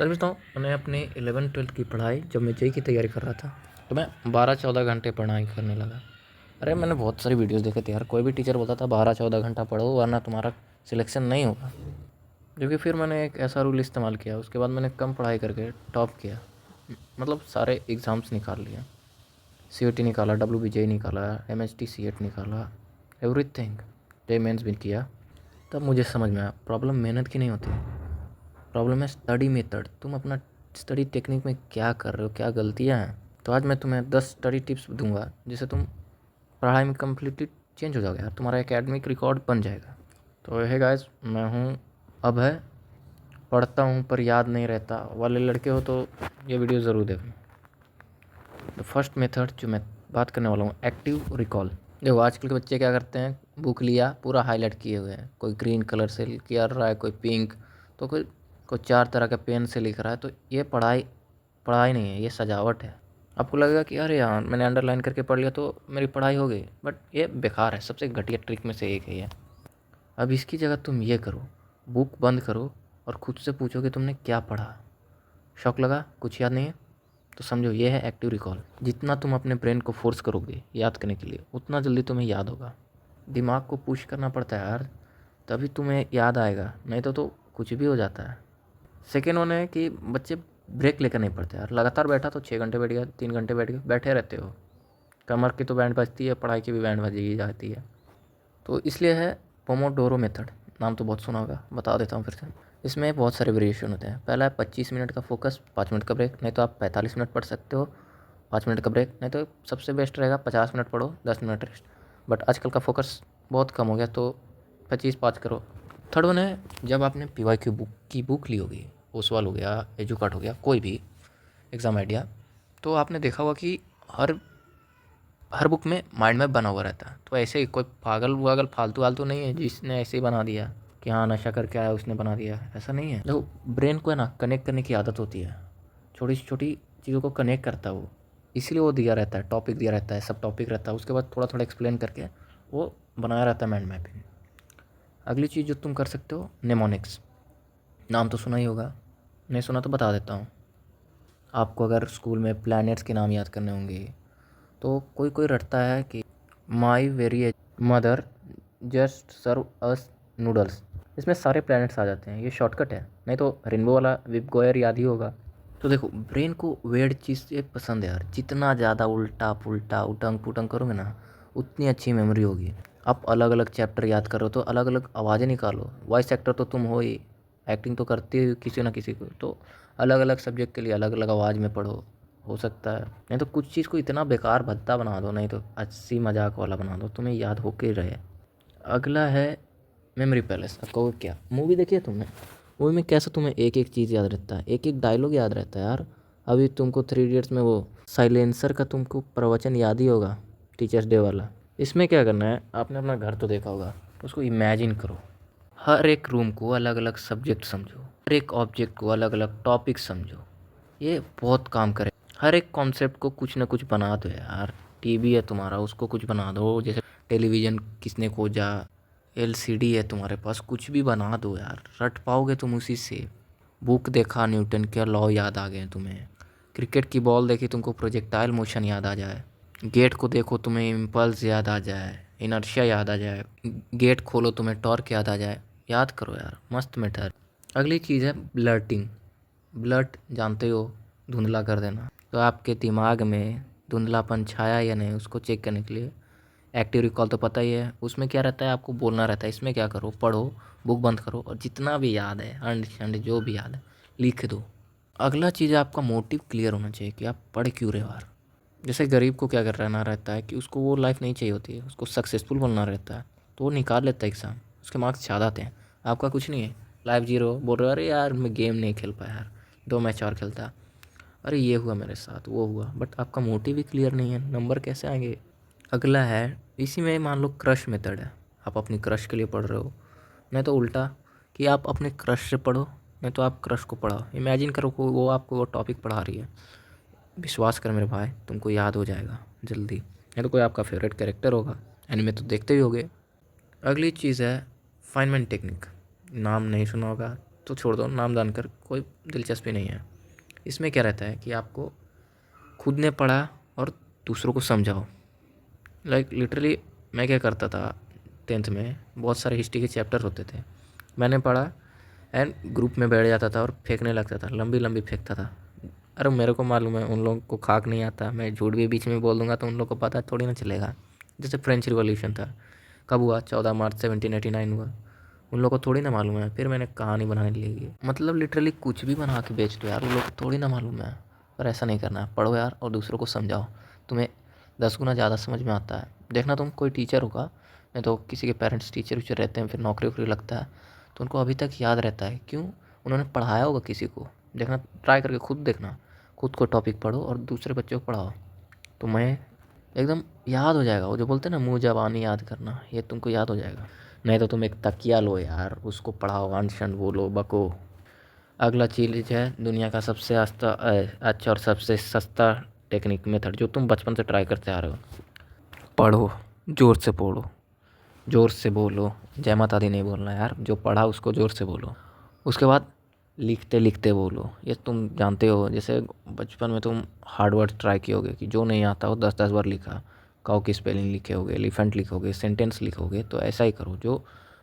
सच बताऊँ, मैंने अपनी 11th-12th की पढ़ाई जब मैं जेईई की तैयारी कर रहा था तो मैं 12-14 घंटे पढ़ाई करने लगा। अरे मैंने बहुत सारी वीडियोस देखे थे यार, कोई भी टीचर बोलता था 12-14 घंटा पढ़ो वरना तुम्हारा सिलेक्शन नहीं होगा। जो कि फिर मैंने एक ऐसा रूल इस्तेमाल किया, उसके बाद मैंने कम पढ़ाई करके टॉप किया। मतलब सारे एग्ज़ाम्स निकाल लिया, सीईटी निकाला, डब्ल्यूबीजेई निकाला, एमएचटी सीएट निकाला, एवरीथिंग। जेईई मेंस भी किया। तब मुझे समझ में आया प्रॉब्लम मेहनत की नहीं होती, प्रॉब्लम है स्टडी मेथड। तुम अपना स्टडी टेक्निक में क्या कर रहे हो, क्या गलतियाँ हैं। तो आज मैं तुम्हें 10 स्टडी टिप्स दूंगा जिससे तुम पढ़ाई में कम्प्लीटली चेंज हो जाओगे यार, तुम्हारा एकेडमिक रिकॉर्ड बन जाएगा। तो हे गाइस, मैं हूँ अभय। पढ़ता हूँ पर याद नहीं रहता वाले लड़के हो तो ये वीडियो ज़रूर देखो। द फर्स्ट मेथड जो मैं बात करने वाला हूँ, एक्टिव रिकॉल। देखो आजकल के बच्चे क्या करते हैं, बुक लिया पूरा हाईलाइट किए हुए हैं, कोई ग्रीन कलर से किया रहा है, कोई पिंक, तो कोई 4 तरह के पेन से लिख रहा है। तो ये पढ़ाई नहीं है, ये सजावट है। आपको लगेगा कि अरे यार मैंने अंडरलाइन करके पढ़ लिया तो मेरी पढ़ाई हो गई, बट ये बेकार है। सबसे घटिया ट्रिक में से एक है ये। अब इसकी जगह तुम ये करो, बुक बंद करो और खुद से पूछो कि तुमने क्या पढ़ा। शौक लगा, कुछ याद नहीं है, तो समझो ये है एक्टिव रिकॉल। जितना तुम अपने ब्रेन को फोर्स करोगे याद करने के लिए, उतना जल्दी तुम्हें याद होगा। दिमाग को पुश करना पड़ता है यार, तभी तुम्हें याद आएगा, नहीं तो कुछ भी हो जाता है। सेकेंड वन है कि बच्चे ब्रेक लेकर नहीं पढ़ते यार। लगातार बैठा तो 6 घंटे बैठ गया, 3 घंटे बैठ गया, बैठे रहते हो। कमर की तो बैंड बजती है, पढ़ाई की भी बैंड बजी जाती है। तो इसलिए है पोमोडोरो मेथड। नाम तो बहुत सुना होगा, बता देता हूँ फिर से। इसमें बहुत सारे वेरिएशन होते हैं। पहला है 25 मिनट का फोकस, 5 मिनट का ब्रेक। नहीं तो आप 45 मिनट पढ़ सकते हो, 5 मिनट का ब्रेक। नहीं तो सबसे बेस्ट रहेगा 50 मिनट पढ़ो, 10 मिनट रेस्ट। बट आजकल का फोकस बहुत कम हो गया तो 25-5 करो। थर्ड वन है, जब आपने पीवाई की बुक ली होगी, ओसवाल हो गया, एजुकाट हो गया, कोई भी एग्ज़ाम आइडिया, तो आपने देखा होगा कि हर हर बुक में माइंड मैप बना हुआ रहता है। तो ऐसे ही कोई पागल वागल फालतू वालतू नहीं है जिसने ऐसे ही बना दिया कि हाँ नशा करके आया उसने बना दिया, ऐसा नहीं है। देखो ब्रेन को है ना कनेक्ट करने की आदत होती है, छोटी छोटी चीज़ों को कनेक्ट करता है वो, इसीलिए वो दिया रहता है, टॉपिक दिया रहता है, सब टॉपिक रहता है, उसके बाद थोड़ा थोड़ा एक्सप्लेन करके वो बनाया रहता है माइंड मैपिंग। अगली चीज़ जो तुम कर सकते हो, नेमोनिक्स। नाम तो सुना ही होगा, नहीं सुना तो बता देता हूँ। आपको अगर स्कूल में प्लैनेट्स के नाम याद करने होंगे तो कोई कोई रटता है कि my very mother just serve us noodles. इसमें सारे प्लैनेट्स आ जाते हैं, ये शॉर्टकट है। नहीं तो रेनबो वाला विप गोयर याद ही होगा। तो देखो ब्रेन को वेird चीज़ से पसंद है यार, जितना ज़्यादा उल्टा पुल्टा उटंग पुटंग करोगे ना उतनी अच्छी मेमोरी होगी। आप अलग अलग चैप्टर याद करो तो अलग अलग आवाज़ें निकालो। वॉइस एक्टर तो तुम हो ही, एक्टिंग तो करते हो किसी ना किसी को, तो अलग अलग सब्जेक्ट के लिए अलग अलग आवाज़ में पढ़ो, हो सकता है। नहीं तो कुछ चीज़ को इतना बेकार भद्दा बना दो, नहीं तो हंसी मजाक वाला बना दो, तुम्हें याद होके रहे। अगला है मेमोरी पैलेस। अब कहो क्या, मूवी देखी है तुमने? मूवी में कैसे तुम्हें एक एक चीज़ याद रहता है, एक एक डायलॉग याद रहता है यार। अभी तुमको 3 इडियट्स में वो साइलेंसर का तुमको प्रवचन याद ही होगा, टीचर्स डे वाला। इसमें क्या करना है, आपने अपना घर तो देखा होगा, उसको इमेजिन करो। हर एक रूम को अलग अलग सब्जेक्ट समझो, हर एक ऑब्जेक्ट को अलग अलग टॉपिक समझो। ये बहुत काम करे। हर एक कॉन्सेप्ट को कुछ ना कुछ बना दो यार। टीवी है तुम्हारा, उसको कुछ बना दो, जैसे टेलीविज़न किसने खोजा, एलसीडी है तुम्हारे पास, कुछ भी बना दो यार, रट पाओगे तुम उसी से। बुक देखा, न्यूटन के लॉ याद आ गए तुम्हें। क्रिकेट की बॉल देखी, तुमको प्रोजेक्टाइल मोशन याद आ जाए। गेट को देखो, तुम्हें इम्पल्स याद आ जाए, इनर्शिया याद आ जाए। गेट खोलो, तुम्हें टॉर्क याद आ जाए। याद करो यार, मस्त मैटर। अगली चीज़ है ब्लर्टिंग। ब्लर्ट जानते हो, धुंधला कर देना। तो आपके दिमाग में धुंधलापन छाया या नहीं उसको चेक करने के लिए एक्टिव रिकॉल तो पता ही है, उसमें क्या रहता है, आपको बोलना रहता है। इसमें क्या करो, पढ़ो, बुक बंद करो और जितना भी याद है, अंड शंड जो भी याद है लिख दो। अगला चीज़ है आपका मोटिव क्लियर होना चाहिए कि आप पढ़ क्यों रहे हो यार। जैसे गरीब को क्या कर रहना रहता है कि उसको वो लाइफ नहीं चाहिए होती है, उसको सक्सेसफुल बनना रहता है, तो वो निकाल लेता है एग्ज़ाम, उसके मार्क्स ज़्यादा आते हैं। आपका कुछ नहीं है, लाइफ जीरो, बोल रहे हो अरे यार मैं गेम नहीं खेल पाया यार, 2 मैच और खेलता, अरे ये हुआ मेरे साथ, वो हुआ, बट आपका मोटिव ही क्लियर नहीं है, नंबर कैसे आएंगे। अगला है, इसी में मान लो क्रश मेथड है। आप अपनी क्रश के लिए पढ़ रहे हो, नहीं तो उल्टा कि आप अपने क्रश से पढ़ो, नहीं तो आप क्रश को पढ़ाओ। इमेजिन करो को वो आपको वो टॉपिक पढ़ा रही है, विश्वास कर मेरे भाई तुमको याद हो जाएगा जल्दी। नहीं तो कोई आपका फेवरेट कैरेक्टर होगा, एनिमे तो देखते ही होगे। अगली चीज़ है फाइनमैन टेक्निक। नाम नहीं सुना होगा तो छोड़ दो, नाम जानकर कोई दिलचस्पी नहीं है। इसमें क्या रहता है कि आपको खुद ने पढ़ा और दूसरों को समझाओ। लाइक लिटरली मैं क्या करता था 10th में, बहुत सारे हिस्ट्री के चैप्टर होते थे, मैंने पढ़ा एंड ग्रुप में बैठ जाता था और फेंकने लगता था, लंबी लंबी फेंकता था। अरे मेरे को मालूम है उन लोगों को खाक नहीं आता, मैं झूठ भी बीच में बोल दूंगा तो उन लोगों को पता थोड़ी ना चलेगा। जैसे फ्रेंच रिवॉल्यूशन था, कब हुआ? 14 मार्च 1789 हुआ। उन लोगों को थोड़ी ना मालूम है। फिर मैंने कहानी बनाने लगी, मतलब लिटरली कुछ भी बना के बेच दो यार, उन लोगों को थोड़ी ना मालूम है। पर ऐसा नहीं करना है, पढ़ो यार और दूसरों को समझाओ, तुम्हें 10 गुना ज़्यादा समझ में आता है। देखना तुम कोई टीचर होगा, नहीं तो किसी के पेरेंट्स टीचर वीचर रहते हैं, फिर नौकरी वोकरी लगता है तो उनको अभी तक याद रहता है, क्यों? उन्होंने पढ़ाया होगा किसी को। देखना, ट्राई करके खुद देखना, खुद को टॉपिक पढ़ो और दूसरे बच्चों को पढ़ाओ, तो मैं एकदम याद हो जाएगा। वो जो बोलते हैं ना मुँह ज़बानी याद करना, ये तुमको याद हो जाएगा। नहीं तो तुम एक तकिया लो यार, उसको पढ़ाओ, अनशन बोलो, बको। अगला चीज़ है दुनिया का सबसे अच्छा और सबसे सस्ता टेक्निक मेथड, जो तुम बचपन से ट्राई करते आ रहे हो। पढ़ो, ज़ोर से पढ़ो, ज़ोर से बोलो। जय माता दी नहीं बोलना यार, जो पढ़ा उसको ज़ोर से बोलो। उसके बाद लिखते लिखते बोलो। ये तुम जानते हो, जैसे बचपन में तुम हार्ड वर्ड ट्राई किए कि जो नहीं आता हो 10-10 बार लिखा, काऊ की स्पेलिंग लिखे होगे, एलिफेंट लिखोगे, सेंटेंस लिखोगे, तो ऐसा ही करो। जो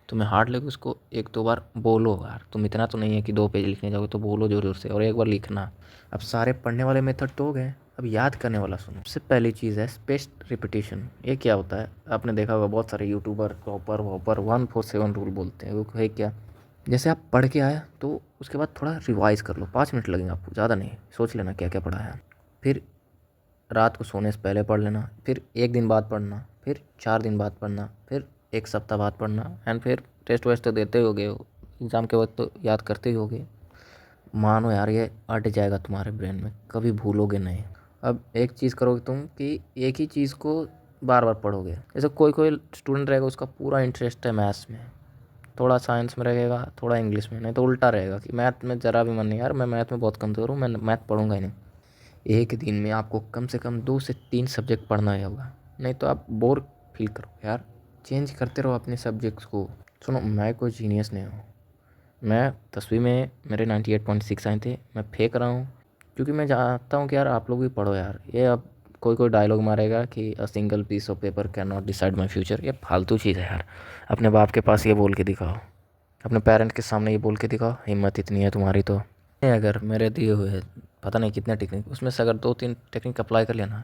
तुम्हें हार्ड लगे उसको 1-2 बार बोलो यार। तुम इतना तो नहीं है कि 2 पेज लिखने जाओगे, तो बोलो ज़ोर ज़ोर से और एक बार लिखना। अब सारे पढ़ने वाले मेथड तो हो गए, अब याद करने वाला सुनो। सबसे पहली चीज़ है स्पेस्ड रिपीटिशन। ये क्या होता है? आपने देखा होगा बहुत सारे यूट्यूबर टॉपर वॉपर 147 रूल बोलते हैं। वो है क्या? जैसे आप पढ़ के आए तो उसके बाद थोड़ा रिवाइज़ कर लो, 5 मिनट लगेंगे आपको, ज़्यादा नहीं। सोच लेना क्या क्या पढ़ा है, फिर रात को सोने से पहले पढ़ लेना, फिर 1 दिन बाद पढ़ना, फिर 4 दिन बाद पढ़ना, फिर 1 सप्ताह बाद पढ़ना, एंड फिर टेस्ट वेस्ट तो देते ही होगे, एग्ज़ाम के वक्त तो याद करते ही होगे। मानो यार ये अट जाएगा तुम्हारे ब्रेन में, कभी भूलोगे नहीं। अब एक चीज़ करोगे तुम कि एक ही चीज़ को बार बार पढ़ोगे। जैसे कोई कोई स्टूडेंट रहेगा उसका पूरा इंटरेस्ट है मैथ्स में, थोड़ा साइंस में रहेगा, थोड़ा इंग्लिश में, नहीं तो उल्टा रहेगा कि मैथ में ज़रा भी मन नहीं, यार मैं मैथ में बहुत कमज़ोर हूँ, मैं मैथ पढ़ूंगा ही नहीं। एक दिन में आपको कम से कम 2 से 3 सब्जेक्ट पढ़ना ही होगा, नहीं तो आप बोर फील करो यार। चेंज करते रहो अपने सब्जेक्ट्स को। सुनो, मैं कोई जीनियस नहीं हूँ। मैं 10वीं में मेरे 98.6 आए थे, मैं फेंक रहा हूँ क्योंकि मैं चाहता हूँ कि यार आप लोग भी पढ़ो यार। ये अब कोई कोई डायलॉग मारेगा कि a single piece of paper can not decide my future, ये फालतू चीज़ है यार। अपने बाप के पास ये बोल के दिखाओ, अपने पेरेंट्स के सामने ये बोल के दिखाओ, हिम्मत इतनी है तुम्हारी तो। अगर मेरे दिए हुए पता नहीं कितने टेक्निक, उसमें से अगर 2-3 टेक्निक अप्लाई कर लेना,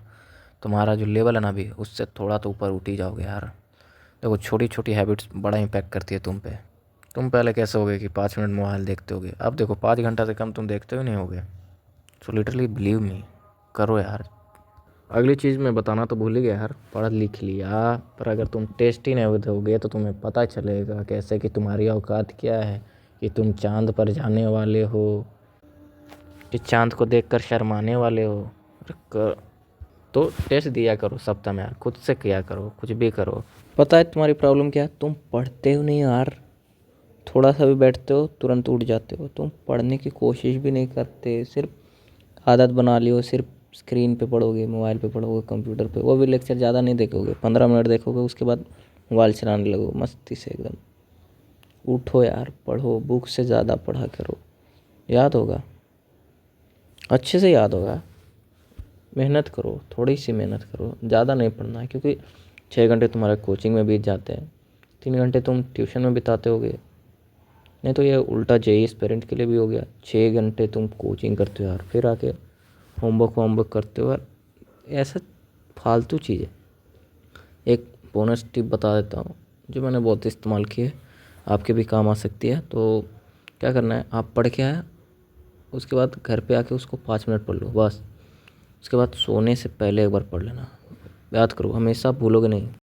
तुम्हारा जो लेवल है ना अभी, उससे थोड़ा तो ऊपर उठ ही जाओगे यार। देखो छोटी छोटी हैबिट्स बड़ा इम्पैक्ट करती है तुम पे। तुम पहले कैसे होगे कि 5 मिनट मोबाइल देखते होगे, अब देखो 5 घंटा से कम तुम देखते हो नहीं होगे। सो लिटरली बिलीव मी, करो यार। अगली चीज़ मैं बताना तो भूल ही गया यार, पढ़ लिख लिया, पर अगर तुम टेस्ट ही नहीं दोगे तो तुम्हें पता चलेगा कैसे कि तुम्हारी औकात क्या है, कि तुम चांद पर जाने वाले हो, कि चांद को देखकर शर्माने वाले हो। तो टेस्ट दिया करो सप्ताह में यार, खुद से किया करो, कुछ भी करो। पता है तुम्हारी प्रॉब्लम क्या है? तुम पढ़ते हो नहीं यार, थोड़ा सा भी बैठते हो तुरंत उठ जाते हो। तुम पढ़ने की कोशिश भी नहीं करते, सिर्फ आदत बना लियो, सिर्फ स्क्रीन पे पढ़ोगे, मोबाइल पे पढ़ोगे, कंप्यूटर पे। वो भी लेक्चर ज़्यादा नहीं देखोगे, 15 मिनट देखोगे, उसके बाद मोबाइल चलाने लगो मस्ती से एकदम। उठो यार, पढ़ो, बुक से ज़्यादा पढ़ा करो, याद होगा, अच्छे से याद होगा। मेहनत करो, थोड़ी सी मेहनत करो, ज़्यादा नहीं पढ़ना है, क्योंकि 6 घंटे तुम्हारे कोचिंग में बीत जाते हैं, 3 घंटे तुम ट्यूशन में बिताते होगे। नहीं तो ये उल्टा जेई एस्पिरेंट के लिए भी हो गया, 6 घंटे तुम कोचिंग करते हो यार, फिर आके होमवर्क करते हो यार, ऐसा फालतू चीज़ है। एक बोनस टिप बता देता हूँ जो मैंने बहुत इस्तेमाल की है, आपके भी काम आ सकती है। तो क्या करना है, आप पढ़ के आया, उसके बाद घर पे आके उसको 5 मिनट पढ़ लो बस। उसके बाद सोने से पहले एक बार पढ़ लेना, याद करो, हमेशा भूलोगे नहीं।